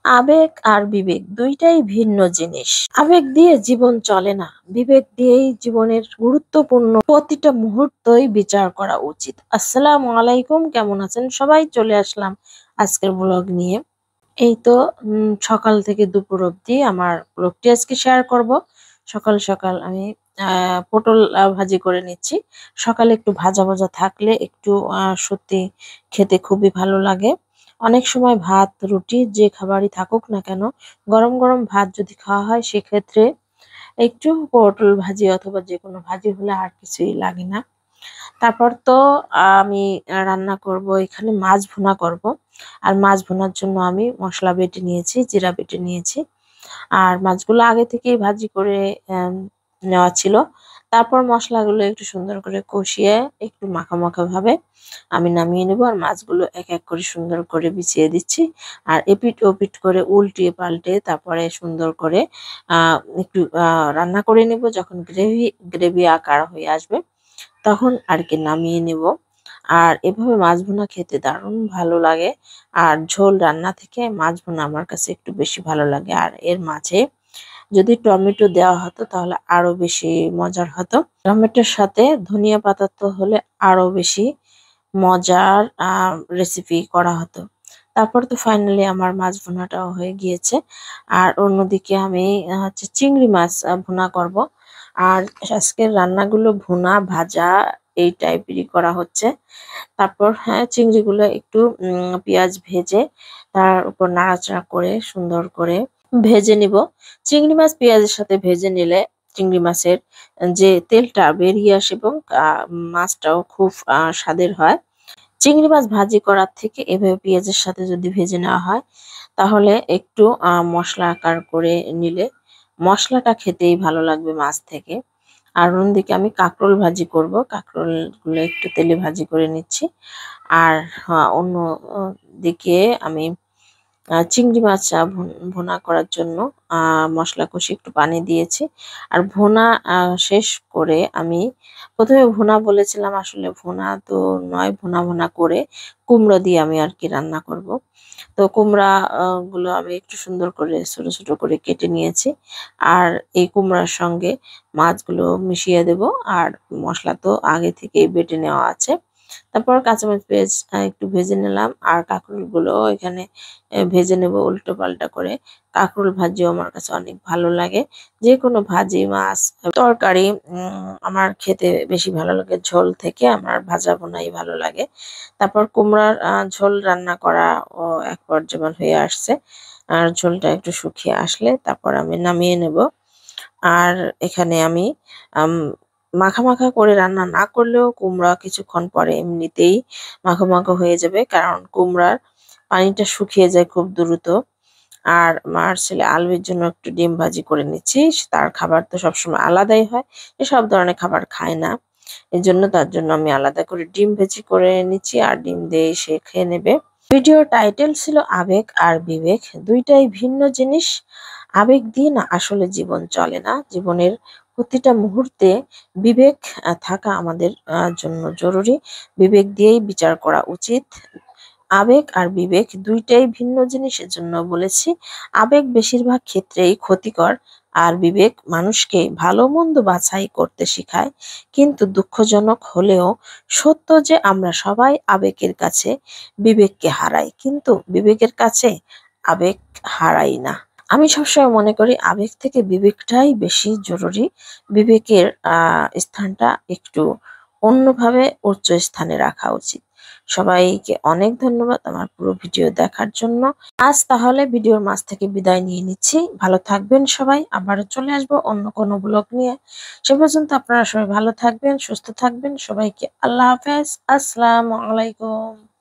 আবেগ আর বিবেক দুইটাই ভিন্ন জিনিস। আবেগ দিয়ে জীবন চলে না, বিবেক দিয়েই জীবনের গুরুত্বপূর্ণ প্রতিটা মুহূর্তই বিচার করা উচিত। আসসালামু আলাইকুম, কেমন আছেন সবাই? চলে আসলাম আজকের ব্লগ নিয়ে। এই তো সকাল থেকে দুপুর অবধি আমার ব্লগটি আজকে শেয়ার করব। সকাল সকাল আমি পটল ভাজি করে নিচ্ছি। সকালে একটু ভাজা ভাজা থাকলে একটু সত্যি খেতে খুবই ভালো লাগে। অনেক সময় ভাত রুটি যে খাবারই থাকুক না কেন, গরম গরম ভাত যদি খাওয়া হয় সেক্ষেত্রে একটু পটল ভাজি অথবা যে কোনো ভাজি হলে আর কিছুই লাগে না। তারপর তো আমি রান্না করব, এখানে মাছ ভুনা করব। আর মাছ ভুনার জন্য আমি মশলা বেটে নিয়েছি, জিরা বেটে নিয়েছি। আর মাছগুলো আগে থেকেই ভাজি করে নেওয়া ছিল। তারপর মশলাগুলো একটু সুন্দর করে কষিয়ে একটু মাখা মাখা ভাবে আমি নামিয়ে নেব। আর মাছগুলো এক এক করে সুন্দর করে বিছিয়ে দিচ্ছি। আর এপিট ওপিট করে উল্টিয়ে পাল্টে তারপরে সুন্দর করে একটু রান্না করে নেব। যখন গ্রেভি গ্রেভি আকার হয়ে আসবে তখন আর কি নামিয়ে নেব। আর এভাবে মাছ ভুনা খেতে দারুণ ভালো লাগে। আর ঝোল রান্না থেকে মাছ ভুনা আমার কাছে একটু বেশি ভালো লাগে। আর এর মাঝে যদি টমেটো দেওয়া হতো তাহলে আরো বেশি মজার হতো। টমেটোর সাথে ধনিয়া পাতা তো হলে আরো বেশি মজার রেসিপি করা হতো। তারপর তো ফাইনালি আমার মাছ ভুনাটাও হয়ে গিয়েছে। আর অন্যদিকে আমি হচ্ছে চিংড়ি মাছ ভুনা করব। আর আজকের রান্নাগুলো ভুনা ভাজা এই টাইপেরই করা হচ্ছে। তারপর হ্যাঁ, চিংড়িগুলো একটু পেঁয়াজ ভেজে তার উপর নাড়াচাড়া করে সুন্দর করে ভেজে নিব। চিংড়ি মাছ পেঁয়াজের সাথে ভেজে নিলে চিংড়ি মাছের যে তেলটা বেরিয়ে আসে এবং মাছটাও খুব স্বাদের হয়। চিংড়ি মাছ ভাজি করার থেকে এভাবে পেঁয়াজের সাথে যদি ভেজে নেওয়া হয় তাহলে একটু মশলা আকার করে নিলে মশলাটা খেতেই ভালো লাগবে মাছ থেকে। আর অন্যদিকে আমি কাঁকরোল ভাজি করব। কাঁকরোল গুলো একটু তেলে ভাজি করে নিচ্ছি। আর অন্য দিকে আমি চিংড়ি মাছ ভুনা করার জন্য মশলা কষিয়ে একটু পানি দিয়েছি। আর ভুনা শেষ করে আমি প্রথমে ভুনা বলেছিলাম, আসলে ভুনা তো নয়, ভুনা ভুনা করে কুমড়ো দিয়ে আমি আর কি রান্না করব। তো কুমড়া গুলো আমি একটু সুন্দর করে ছোট ছোট করে কেটে নিয়েছি। আর এই কুমড়ার সঙ্গে মাছগুলো মিশিয়ে দেব। আর মশলা তো আগে থেকেই বেটে নেওয়া আছে। তারপর কাঁচামরিচ পেঁয়াজ একটু ভেজে নিলাম। আর কাঁকরোল গুলো এখানে ভেজে নেব উল্টো পাল্টা করে। কাঁকরোল ভাজিও আমার কাছে অনেক ভালো লাগে। যে কোনো ভাজি মাছ তরকারি আমার খেতে বেশি ভালো লাগে ঝোল থেকে, আমার ভাজা ভুনাই ভালো লাগে। তারপর কুমড়ার ঝোল রান্না করা ও এক পর্যায়ে হয়ে আসছে। আর ঝোলটা একটু শুকিয়ে আসলে তারপর আমি নামিয়ে নেব। আর এখানে আমি আম মাখা মাখা করে রান্না না করলেও কুমড়া কিছুক্ষণ পরে এমনিতেই মাখো মাখো হয়ে যাবে, কারণ কুমড়ার পানিটা শুকিয়ে যায় খুব দ্রুত। আর আমার ছেলে আলুর জন্য একটু ডিম ভাজি করে নিচ্ছি। তার খাবার তো সবসময় আলাদাই হয়, সে সব ধরনের খাবার খায় না। এই জন্য তার জন্য আমি আলাদা করে ডিম ভাজি করে নিচ্ছি। আর ডিম দিয়ে সে খেয়ে নেবে। ভিডিও টাইটেল ছিল আবেগ আর বিবেক দুইটাই ভিন্ন জিনিস। আবেগ দিয়ে না আসলে জীবন চলে না। জীবনের প্রতিটা মুহূর্তে বিবেক থাকা আমাদের জন্য জরুরি। বিবেক দিয়েই বিচার করা উচিত। আবেগ আর বিবেক দুইটাই ভিন্ন জিনিসের জন্য বলেছি। আবেগ বেশিরভাগ ক্ষেত্রেই ক্ষতিকর। আর বিবেক মানুষকে ভালো মন্দ বাছাই করতে শেখায়। কিন্তু দুঃখজনক হলেও সত্য যে আমরা সবাই আবেগের কাছে বিবেককে হারাই, কিন্তু বিবেকের কাছে আবেগ হারাই না। আমি সবসময় মনে করি আবেগ থেকে বিবেকটাই বেশি জরুরি। বিবেকের স্থানটা একটু অন্যভাবে উচ্চ স্থানে রাখা উচিত। সবাইকে অনেক ধন্যবাদ আমার পুরো ভিডিও দেখার জন্য। আজ তাহলে ভিডিওর মাঝ থেকে বিদায় নিয়ে নিচ্ছি। ভালো থাকবেন সবাই, আবারও চলে আসবো অন্য কোনো ব্লগ নিয়ে। সে পর্যন্ত আপনারা সবাই ভালো থাকবেন, সুস্থ থাকবেন। সবাইকে আল্লাহ হাফেজ, আসসালামু আলাইকুম।